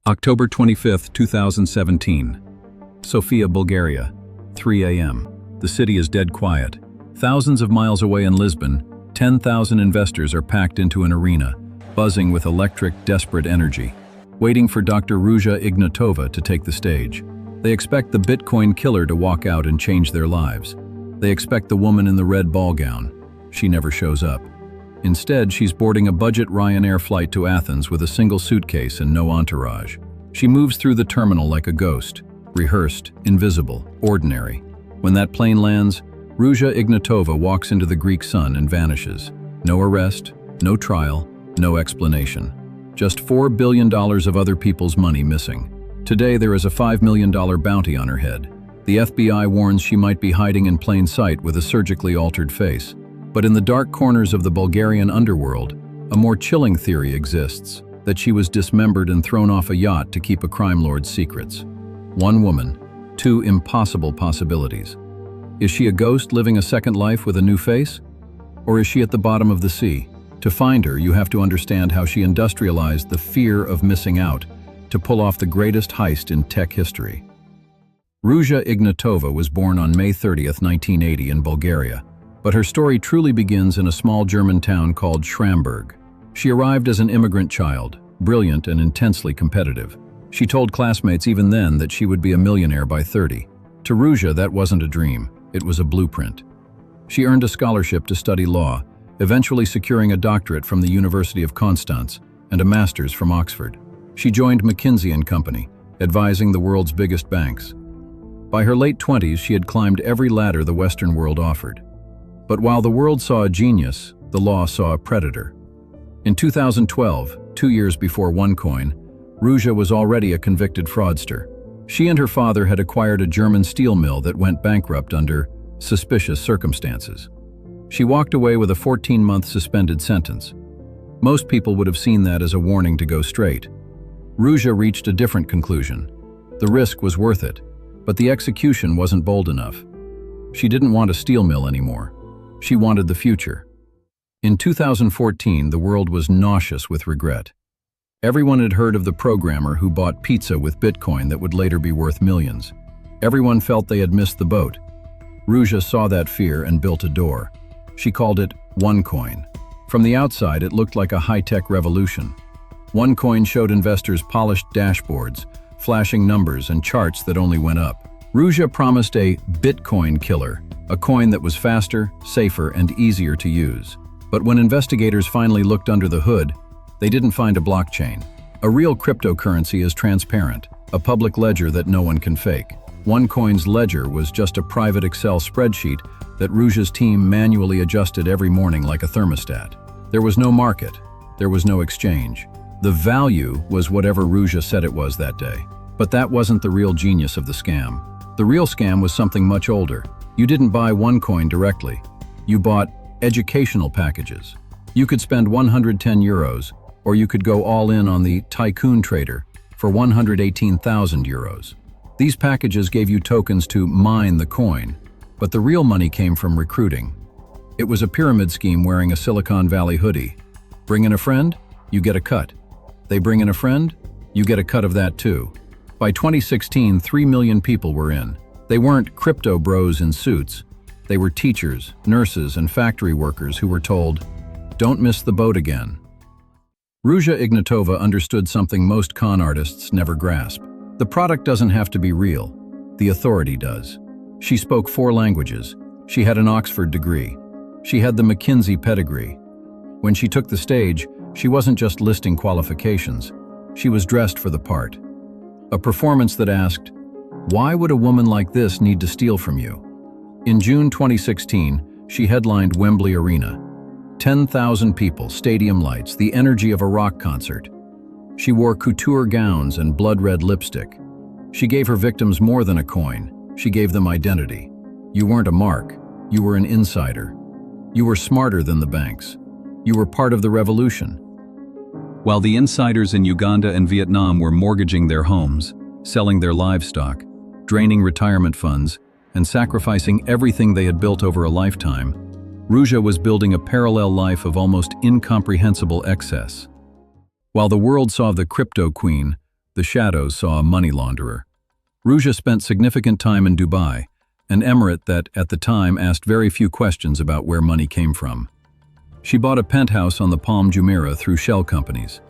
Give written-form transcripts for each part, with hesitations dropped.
October 25, 2017. Sofia, Bulgaria. 3 a.m. The city is dead quiet. Thousands of miles away in Lisbon, 10,000 investors are packed into an arena, buzzing with electric, desperate energy, waiting for Dr. Ruja Ignatova to take the stage. They expect the Bitcoin killer to walk out and change their lives. They expect the woman in the red ball gown. She never shows up. Instead, she's boarding a budget Ryanair flight to Athens with a single suitcase and no entourage. She moves through the terminal like a ghost, rehearsed, invisible, ordinary. When that plane lands, Ruja Ignatova walks into the Greek sun and vanishes. No arrest, no trial, no explanation. Just $4 billion of other people's money missing. Today there is a $5 million bounty on her head. The FBI warns she might be hiding in plain sight with a surgically altered face. But in the dark corners of the Bulgarian underworld, a more chilling theory exists, that she was dismembered and thrown off a yacht to keep a crime lord's secrets. One woman, two impossible possibilities. Is she a ghost living a second life with a new face? Or is she at the bottom of the sea? To find her, you have to understand how she industrialized the fear of missing out to pull off the greatest heist in tech history. Ruja Ignatova was born on May 30, 1980 in Bulgaria. But her story truly begins in a small German town called Schramberg. She arrived as an immigrant child, brilliant and intensely competitive. She told classmates even then that she would be a millionaire by 30. To Ruja, that wasn't a dream, it was a blueprint. She earned a scholarship to study law, eventually securing a doctorate from the University of Constance and a master's from Oxford. She joined McKinsey & Company, advising the world's biggest banks. By her late 20s, she had climbed every ladder the Western world offered. But while the world saw a genius, the law saw a predator. In 2012, 2 years before OneCoin, Ruja was already a convicted fraudster. She and her father had acquired a German steel mill that went bankrupt under suspicious circumstances. She walked away with a 14-month suspended sentence. Most people would have seen that as a warning to go straight. Ruja reached a different conclusion. The risk was worth it, but the execution wasn't bold enough. She didn't want a steel mill anymore. She wanted the future. In 2014, the world was nauseous with regret. Everyone had heard of the programmer who bought pizza with Bitcoin that would later be worth millions. Everyone felt they had missed the boat. Ruja saw that fear and built a door. She called it OneCoin. From the outside, it looked like a high-tech revolution. OneCoin showed investors polished dashboards, flashing numbers and charts that only went up. Ruja promised a Bitcoin killer, a coin that was faster, safer, and easier to use. But when investigators finally looked under the hood, they didn't find a blockchain. A real cryptocurrency is transparent, a public ledger that no one can fake. OneCoin's ledger was just a private Excel spreadsheet that Ruja's team manually adjusted every morning like a thermostat. There was no market. There was no exchange. The value was whatever Ruja said it was that day. But that wasn't the real genius of the scam. The real scam was something much older. You didn't buy OneCoin directly. You bought educational packages. You could spend 110 euros, or you could go all in on the Tycoon Trader for 118,000 euros. These packages gave you tokens to mine the coin, but the real money came from recruiting. It was a pyramid scheme wearing a Silicon Valley hoodie. Bring in a friend, you get a cut. They bring in a friend, you get a cut of that too. By 2016, 3 million people were in. They weren't crypto bros in suits. They were teachers, nurses, and factory workers who were told, "Don't miss the boat again." Ruja Ignatova understood something most con artists never grasp. The product doesn't have to be real. The authority does. She spoke 4 languages. She had an Oxford degree. She had the McKinsey pedigree. When she took the stage, she wasn't just listing qualifications. She was dressed for the part. A performance that asked, "Why would a woman like this need to steal from you?" In June 2016, she headlined Wembley Arena. 10,000 people, stadium lights, the energy of a rock concert. She wore couture gowns and blood-red lipstick. She gave her victims more than a coin. She gave them identity. You weren't a mark. You were an insider. You were smarter than the banks. You were part of the revolution. While the insiders in Uganda and Vietnam were mortgaging their homes, selling their livestock, draining retirement funds, and sacrificing everything they had built over a lifetime, Ruja was building a parallel life of almost incomprehensible excess. While the world saw the Cryptoqueen, The shadows saw a money launderer. Ruja spent significant time in Dubai, an emirate that, at the time, asked very few questions about where money came from. She bought a penthouse on the Palm Jumeirah through shell companies.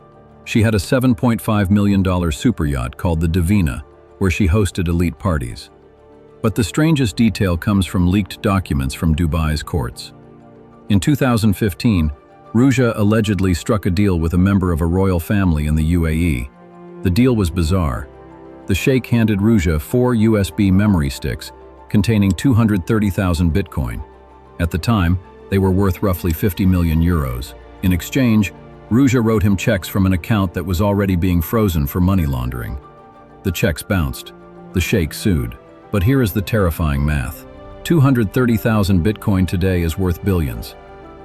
She had a $7.5 million super yacht called the Divina, where she hosted elite parties. But the strangest detail comes from leaked documents from Dubai's courts. In 2015, Ruja allegedly struck a deal with a member of a royal family in the UAE. The deal was bizarre. The sheikh handed Ruja 4 USB memory sticks containing 230,000 Bitcoin. At the time, they were worth roughly 50 million euros. In exchange, Ruja wrote him checks from an account that was already being frozen for money laundering. The checks bounced. The sheikh sued. But here is the terrifying math. 230,000 Bitcoin today is worth billions.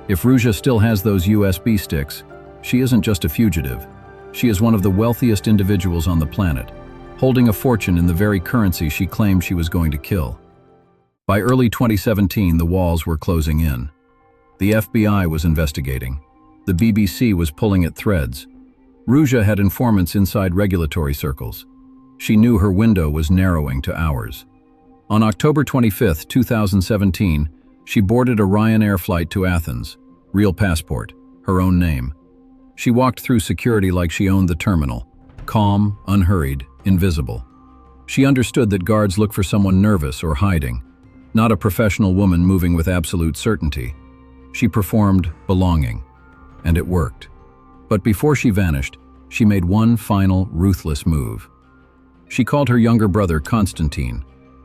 If Ruja still has those USB sticks, she isn't just a fugitive. She is one of the wealthiest individuals on the planet, holding a fortune in the very currency she claimed she was going to kill. By early 2017, the walls were closing in. The FBI was investigating. The BBC was pulling at threads. Ruja had informants inside regulatory circles. She knew her window was narrowing to hours. On October 25, 2017, she boarded a Ryanair flight to Athens. Real passport, her own name. She walked through security like she owned the terminal, calm, unhurried, invisible. She understood that guards look for someone nervous or hiding, not a professional woman moving with absolute certainty. She performed belonging, and it worked. But before she vanished, she made one final, ruthless move. She called her younger brother Constantine,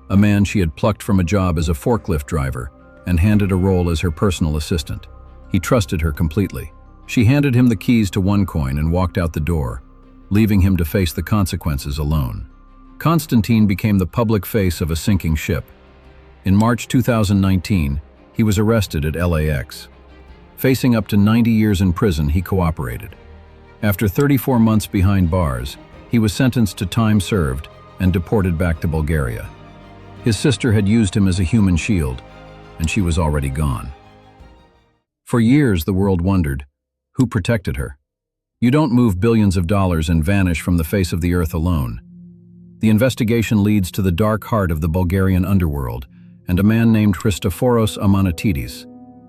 a man she had plucked from a job as a forklift driver, and handed a role as her personal assistant. He trusted her completely. She handed him the keys to OneCoin and walked out the door, leaving him to face the consequences alone. Constantine became the public face of a sinking ship. In March 2019, he was arrested at LAX. Facing up to 90 years in prison, he cooperated. After 34 months behind bars, he was sentenced to time served and deported back to Bulgaria. His sister had used him as a human shield, and she was already gone. For years, the world wondered, who protected her? You don't move billions of dollars and vanish from the face of the earth alone. The investigation leads to the dark heart of the Bulgarian underworld and a man named Christoforos Amanatidis,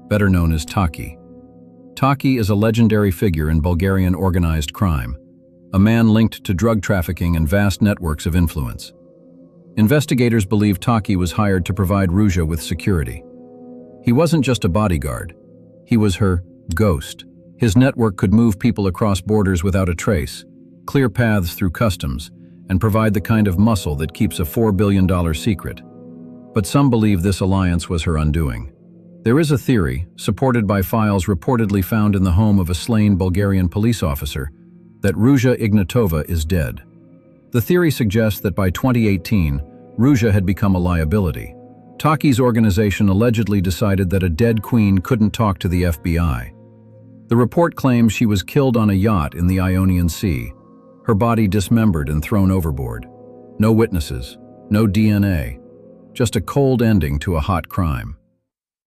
better known as Taki. Taki is a legendary figure in Bulgarian organized crime, a man linked to drug trafficking and vast networks of influence. Investigators believe Taki was hired to provide Ruja with security. He wasn't just a bodyguard. He was her ghost. His network could move people across borders without a trace, clear paths through customs, and provide the kind of muscle that keeps a $4 billion secret. But some believe this alliance was her undoing. There is a theory, supported by files reportedly found in the home of a slain Bulgarian police officer, that Ruja Ignatova is dead. The theory suggests that by 2018, Ruja had become a liability. Taki's organization allegedly decided that a dead queen couldn't talk to the FBI. The report claims she was killed on a yacht in the Ionian Sea, her body dismembered and thrown overboard. No witnesses, no DNA, just a cold ending to a hot crime.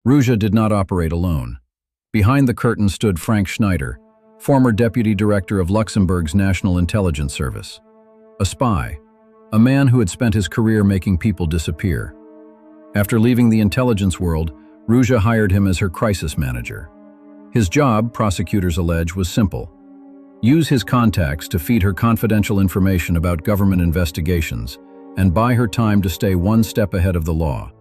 Ruja did not operate alone. Behind the curtain stood Frank Schneider, former deputy director of Luxembourg's National Intelligence Service. A spy, a man who had spent his career making people disappear. After leaving the intelligence world, Ruja hired him as her crisis manager. His job, prosecutors allege, was simple. Use his contacts to feed her confidential information about government investigations and buy her time to stay one step ahead of the law.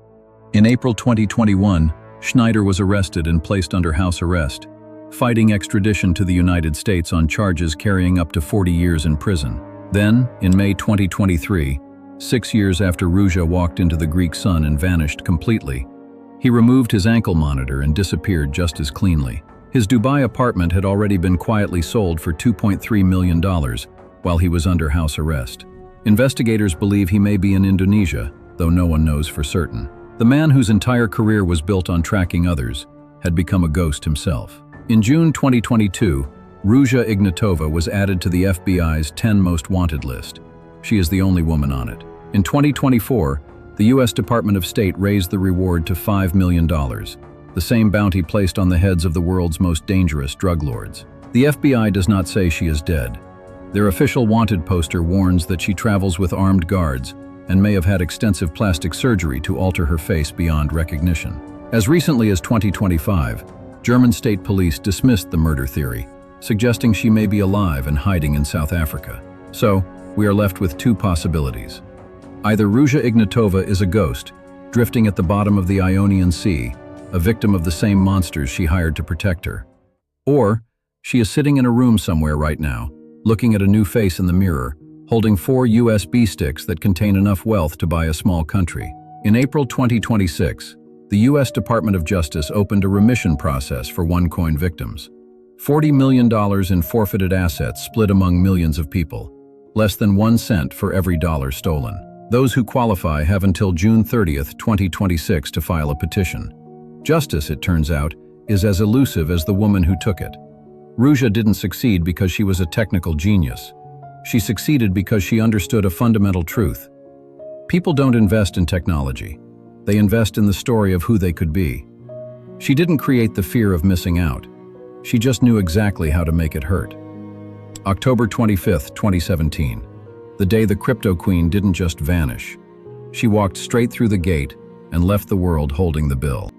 In April 2021, Schneider was arrested and placed under house arrest, fighting extradition to the United States on charges carrying up to 40 years in prison. Then, in May 2023, 6 years after Ruja walked into the Greek sun and vanished completely, he removed his ankle monitor and disappeared just as cleanly. His Dubai apartment had already been quietly sold for $2.3 million while he was under house arrest. Investigators believe he may be in Indonesia, though no one knows for certain. The man whose entire career was built on tracking others had become a ghost himself. In June 2022, Ruja Ignatova was added to the FBI's 10 most wanted list. She is the only woman on it. In 2024, the U.S. Department of State raised the reward to $5 million, the same bounty placed on the heads of the world's most dangerous drug lords. The FBI does not say she is dead. Their official wanted poster warns that she travels with armed guards and may have had extensive plastic surgery to alter her face beyond recognition. As recently as 2025, German state police dismissed the murder theory, suggesting she may be alive and hiding in South Africa. So, we are left with two possibilities. Either Ruja Ignatova is a ghost, drifting at the bottom of the Ionian Sea, a victim of the same monsters she hired to protect her. Or, she is sitting in a room somewhere right now, looking at a new face in the mirror, holding 4 USB sticks that contain enough wealth to buy a small country. In April 2026, the U.S. Department of Justice opened a remission process for OneCoin victims. $40 million in forfeited assets split among millions of people, less than 1 cent for every dollar stolen. Those who qualify have until June 30th, 2026 to file a petition. Justice, it turns out, is as elusive as the woman who took it. Ruja didn't succeed because she was a technical genius. She succeeded because she understood a fundamental truth. People don't invest in technology. They invest in the story of who they could be. She didn't create the fear of missing out. She just knew exactly how to make it hurt. October 25th, 2017. The day the Cryptoqueen didn't just vanish. She walked straight through the gate and left the world holding the bill.